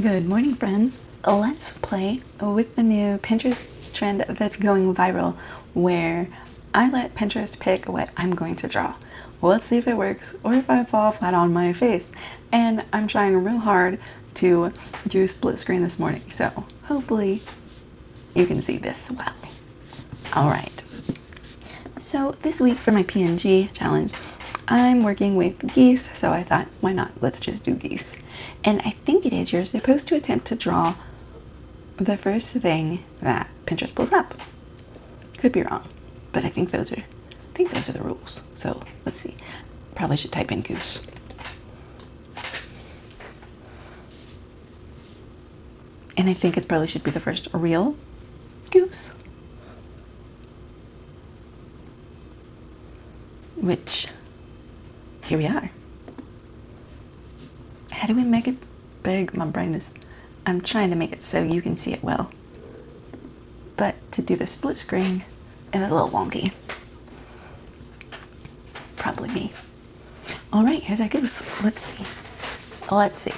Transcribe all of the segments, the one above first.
Good morning, friends. Let's play with the new Pinterest trend that's going viral where I let Pinterest pick what I'm going to draw. Well, let's see if it works or if I fall flat on my face. And I'm trying real hard to do split screen this morning, so hopefully you can see this well. All right. So this week for my PNG challenge, I'm working with geese, so I thought, why not? Let's just do geese. And I think it is you're supposed to attempt to draw the first thing that Pinterest pulls up. Could be wrong, but I think those are the rules. So let's see. Probably should type in goose. And I think it probably should be the first real goose. Which, here we are. How do we make it big? My brain is, I'm trying to make it so you can see it well. But to do the split screen, it was a little wonky. Probably me. All right, here's our goose. Let's see. Let's see.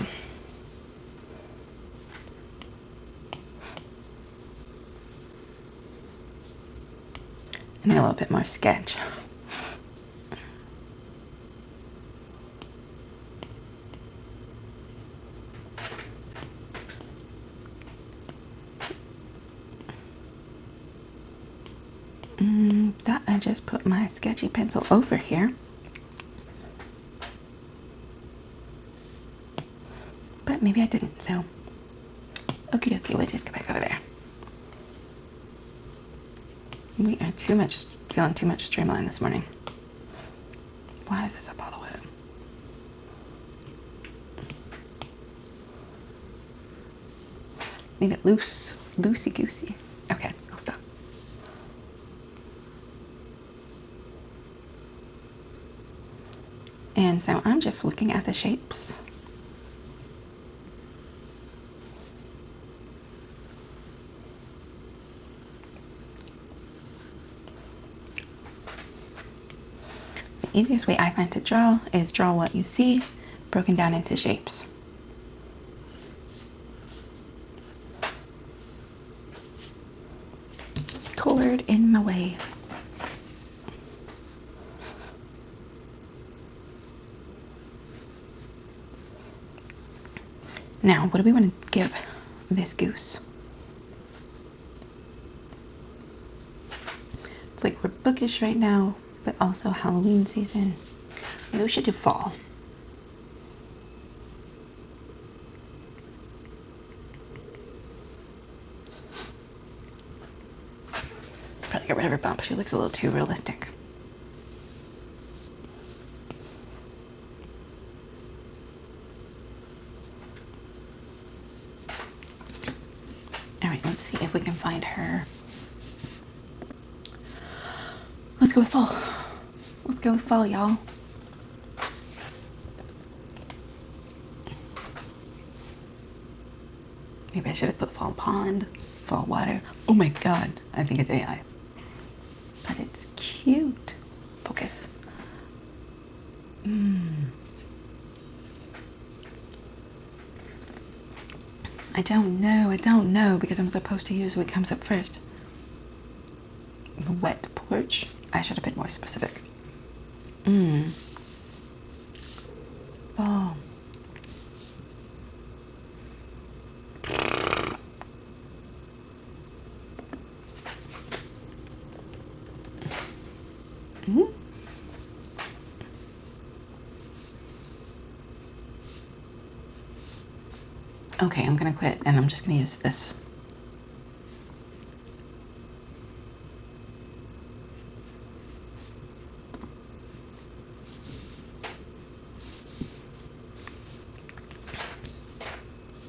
And a little bit more sketch. Thought I just put my sketchy pencil over here. But maybe I didn't, so okie dokie, we'll just go back over there. We are feeling too much streamline this morning. Why is this up all the way? Need it loose, loosey-goosey. Okay, I'll stop. And so I'm just looking at the shapes. The easiest way I find to draw is draw what you see broken down into shapes. Colored in my way. Now, what do we want to give this goose? It's like we're bookish right now, but also Halloween season. Maybe we should do fall. Probably get rid of her bump. She looks a little too realistic. All right, let's see if we can find her. Let's go with fall. Let's go with fall, y'all. Maybe I should have put fall pond, fall water. Oh my god, I think it's AI. But it's cute. Focus. I don't know, because I'm supposed to use what comes up first. Wet porch? I should have been more specific. Fall. Okay, I'm gonna quit and I'm just gonna use this.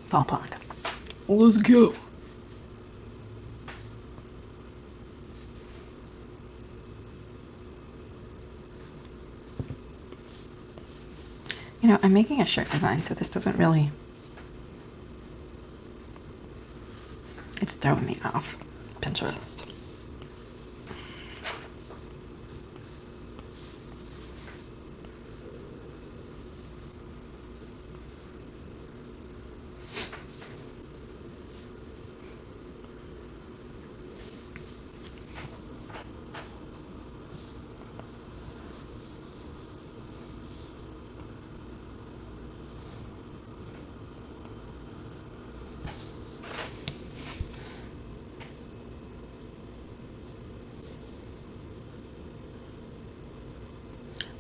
Fall pond. Let's go. You know, I'm making a shirt design, so this doesn't really... It's throwing me off Pinterest.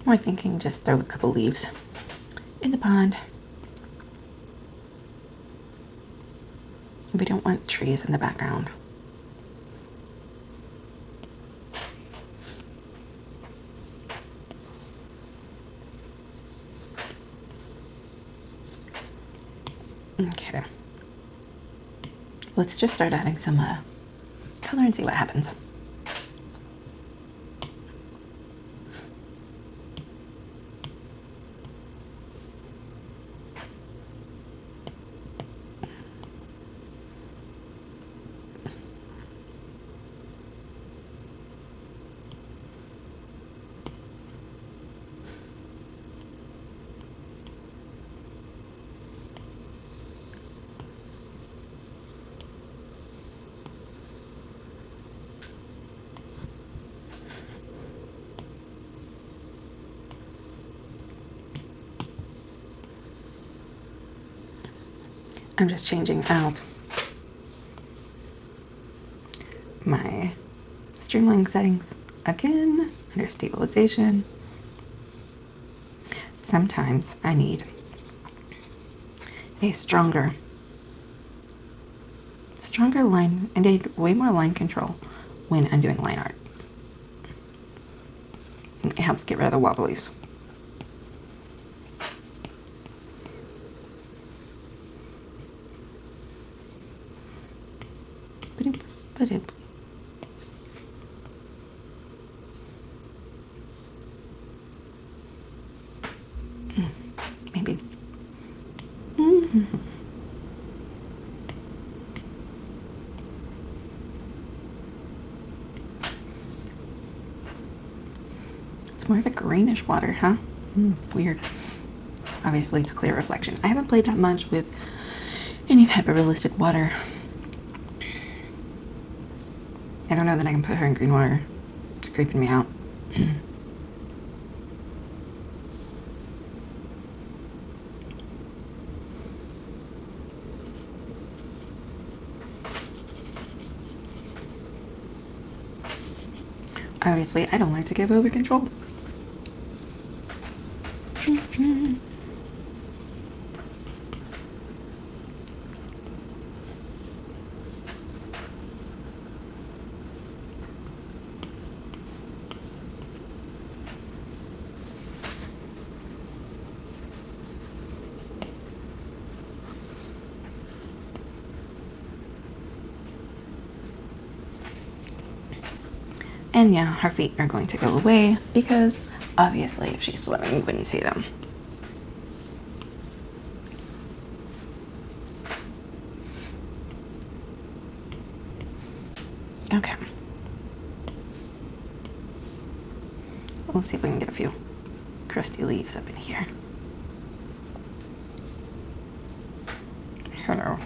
More thinking just throw a couple leaves in the pond. We don't want trees in the background. Okay. Let's just start adding some color and see what happens. I'm just changing out my streamlining settings again under stabilization. Sometimes I need a stronger line. I need way more line control when I'm doing line art. It helps get rid of the wobblies. Maybe. It's more of a greenish water, huh? Weird. Obviously, it's a clear reflection. I haven't played that much with any type of realistic water. I don't know that I can put her in green water. It's creeping me out. Obviously, I don't like to give over control. And yeah, her feet are going to go away because obviously if she's swimming, you wouldn't see them. Okay. Let's see if we can get a few crusty leaves up in here. Hello.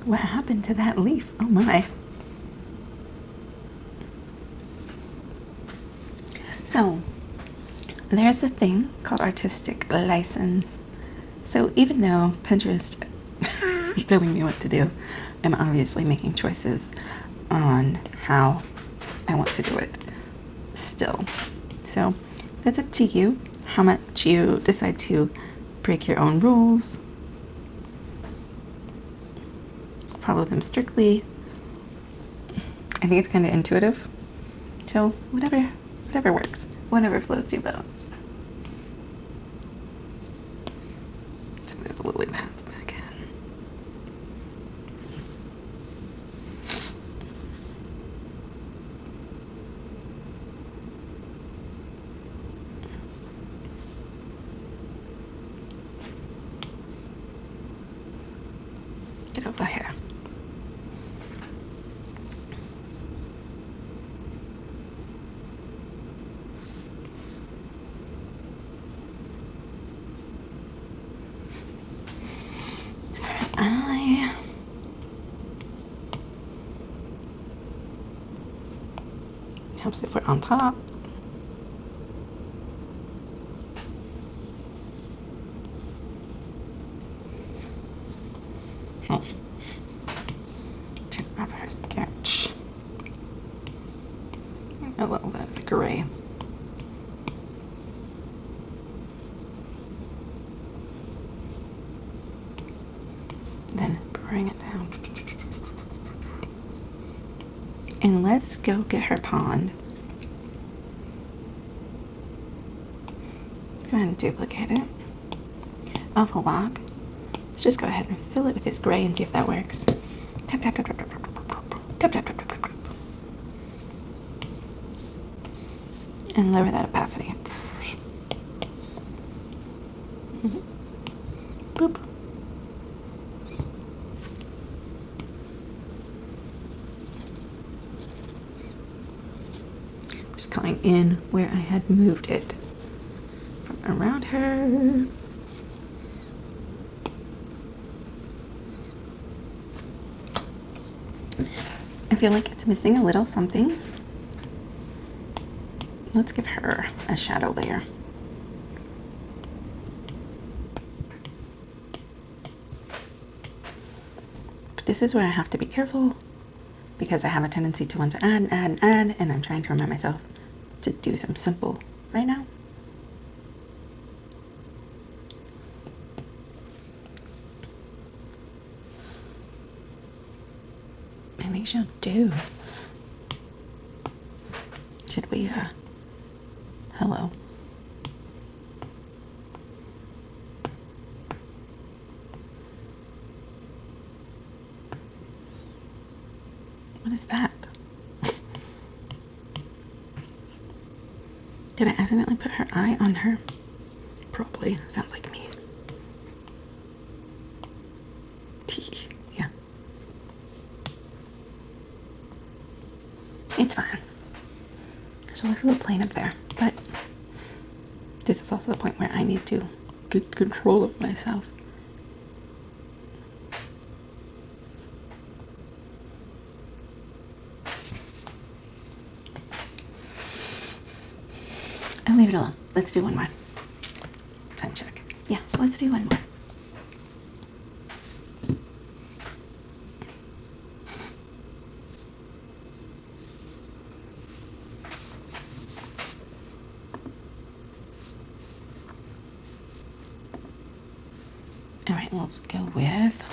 What happened to that leaf? Oh my. So, there's a thing called artistic license. So even though Pinterest is telling me what to do, I'm obviously making choices on how I want to do it still. So that's up to you, how much you decide to break your own rules, follow them strictly. I think it's kind of intuitive. So whatever works, whatever floats your boat. So there's a lily pads back in. Get over here. helps if we're on top. Turn off her sketch. A little bit of gray. Then bring it down. And let's go get her pond. Go ahead and duplicate it. Alpha lock. Let's just go ahead and fill it with this gray and see if that works. Tap, tap, tap, tap, tap, tap, tap, tap, tap, tap, tap, tap. And lower that opacity. Boop. Just coming in where I had moved it from around her. I feel like it's missing a little something. Let's give her a shadow layer. But this is where I have to be careful because I have a tendency to want to add, and I'm trying to remind myself to do some simple right now. I think she'll do. Should we, hello. What is that? Did I accidentally put her eye on her? Probably. Sounds like me. Yeah. It's fine. She looks a little plain up there, but this is also the point where I need to get control of myself. I'll leave it alone. Let's do one more. Time check. Yeah, let's do one more. All right, let's go with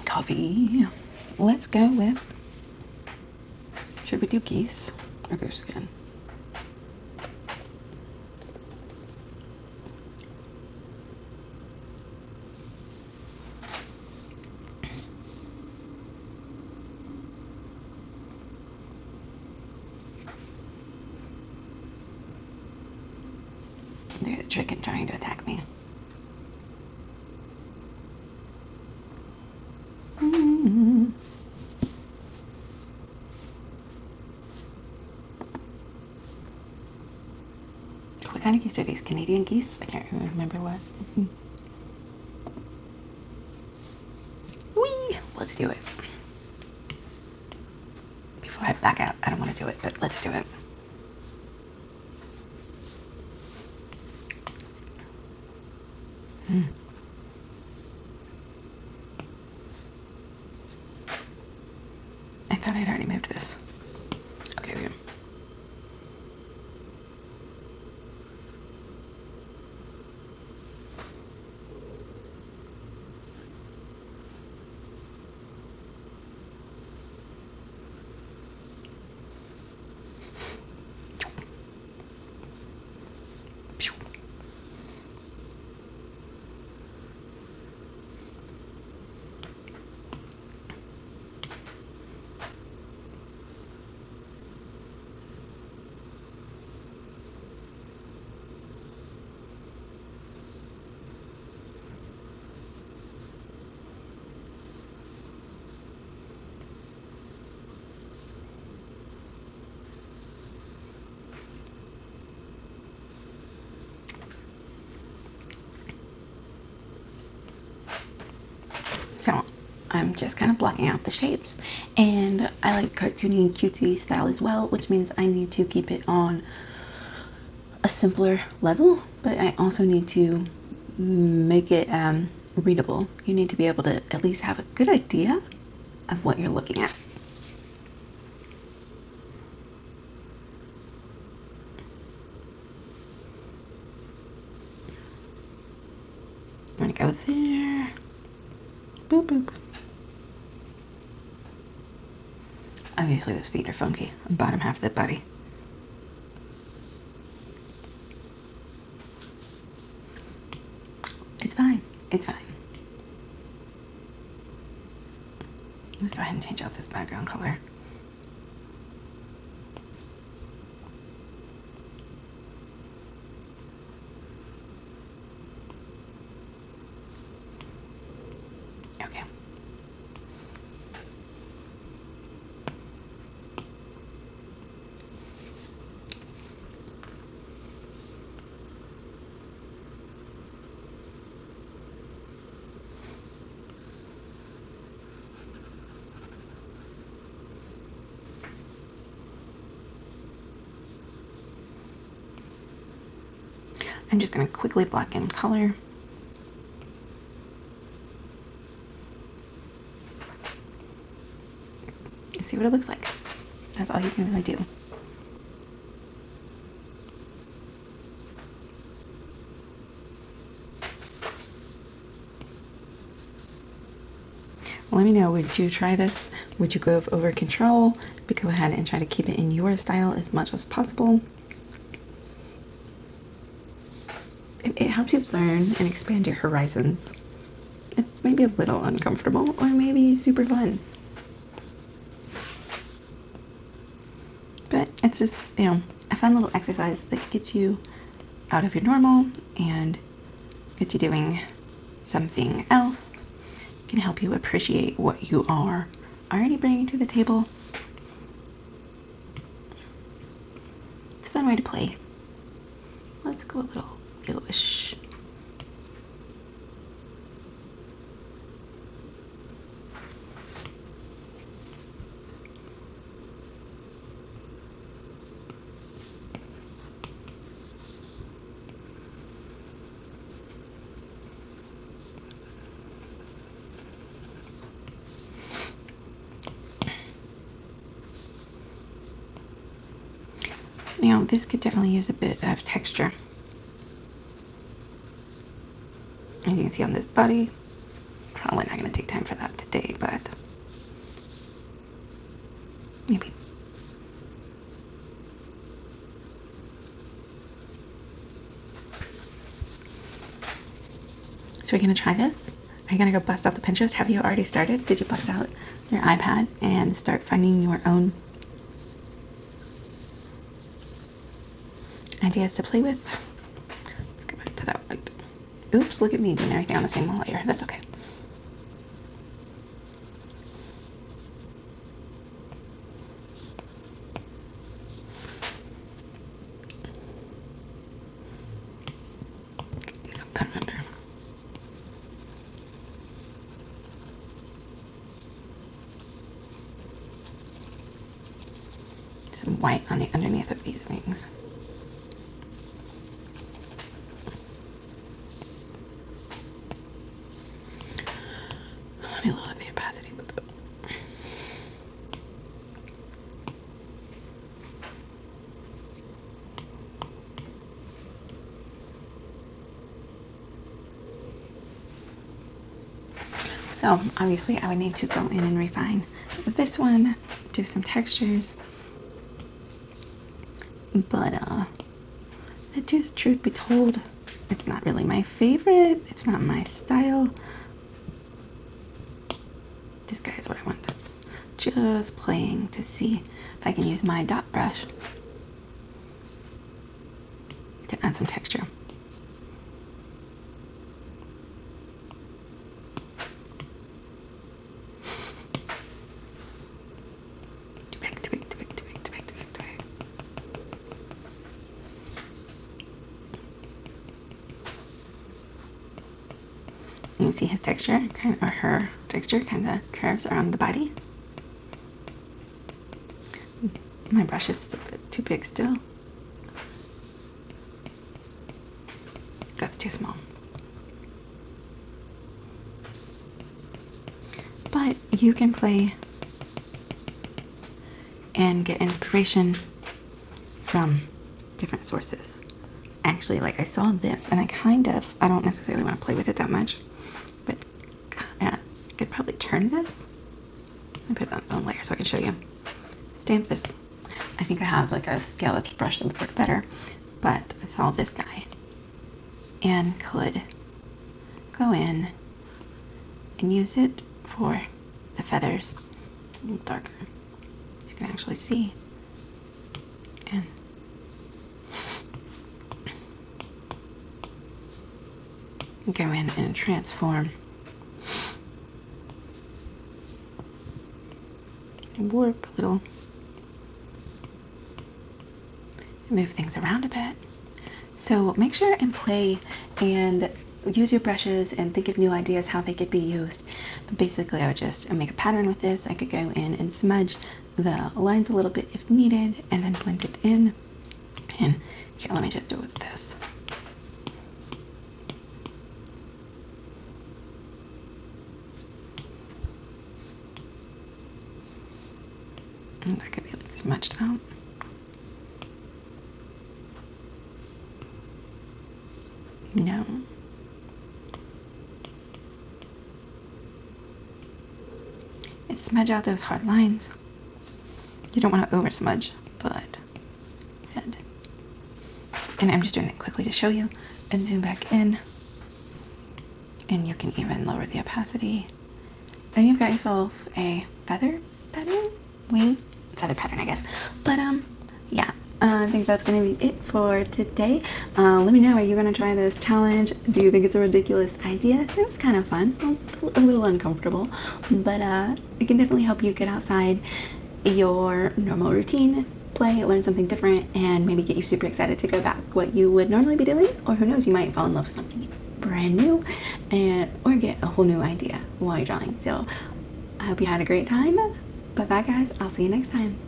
coffee. Let's go with, should we do geese or goose skin? There's a chicken trying to attack me. What kind of geese are these? Canadian geese? I can't remember what. Whee! Let's do it. Before I back out, I don't want to do it, but let's do it. I thought I'd already moved this. Okay, we go. So I'm just kind of blocking out the shapes. And I like cartoony, cutesy style as well, which means I need to keep it on a simpler level, but I also need to make it readable. You need to be able to at least have a good idea of what you're looking at. I'm gonna go there. Boop, boop. Obviously those feet are funky, the bottom half of the body. It's fine, it's fine. Let's go ahead and change out this background color. Okay. I'm just going to quickly block in color. And see what it looks like. That's all you can really do. Let me know, would you try this? Would you go over control? But go ahead and try to keep it in your style as much as possible. It helps you learn and expand your horizons. It's maybe a little uncomfortable or maybe super fun. But it's just, you know, a fun little exercise that gets you out of your normal and gets you doing something else. Can help you appreciate what you are already bringing to the table. It's a fun way to play. Let's go a little yellowish. Now, this could definitely use a bit of texture. As you can see on this body, probably not going to take time for that today, but maybe. So we're going to try this. Are you going to go bust out the Pinterest? Have you already started? Did you bust out your iPad and start finding your own ideas to play with? Let's go back to that white. Oops, look at me doing everything on the same layer. That's okay. Some white on the underneath of these wings. Let me lower the opacity with it. So obviously I would need to go in and refine with this one, do some textures. But the truth be told, it's not really my favorite. It's not my style. This guy is what I want. Just playing to see if I can use my dot brush to add some texture. you see his texture, or her texture, kind of curves around the body. My brush is a bit too big still. That's too small. But you can play and get inspiration from different sources. Actually, like I saw this and I don't necessarily want to play with it that much, but I could probably turn this and put it on its own layer so I can show you. Stamp this. I think I have like a scalloped brush that would work better, but I saw this guy and could go in and use it for the feathers a little darker. You can actually see. And go in and transform and warp a little and move things around a bit. So make sure and play and use your brushes and think of new ideas how they could be used. But basically, I would just make a pattern with this. I could go in and smudge the lines a little bit if needed, and then blend it in. And here, let me just do it with this. And that could be like smudged out. No. And smudge out those hard lines. You don't want to over smudge, but and I'm just doing it quickly to show you, and zoom back in, and you can even lower the opacity, and you've got yourself a feather pattern, feather pattern, I guess. But yeah, I think that's gonna be it for today. Let me know, are you gonna try this challenge? Do you think it's a ridiculous idea? It was kind of fun, a little uncomfortable, but it can definitely help you get outside your normal routine, play, learn something different, and maybe get you super excited to go back what you would normally be doing, or who knows, you might fall in love with something brand new, or get a whole new idea while you're drawing. So I hope you had a great time. Bye bye guys, I'll see you next time.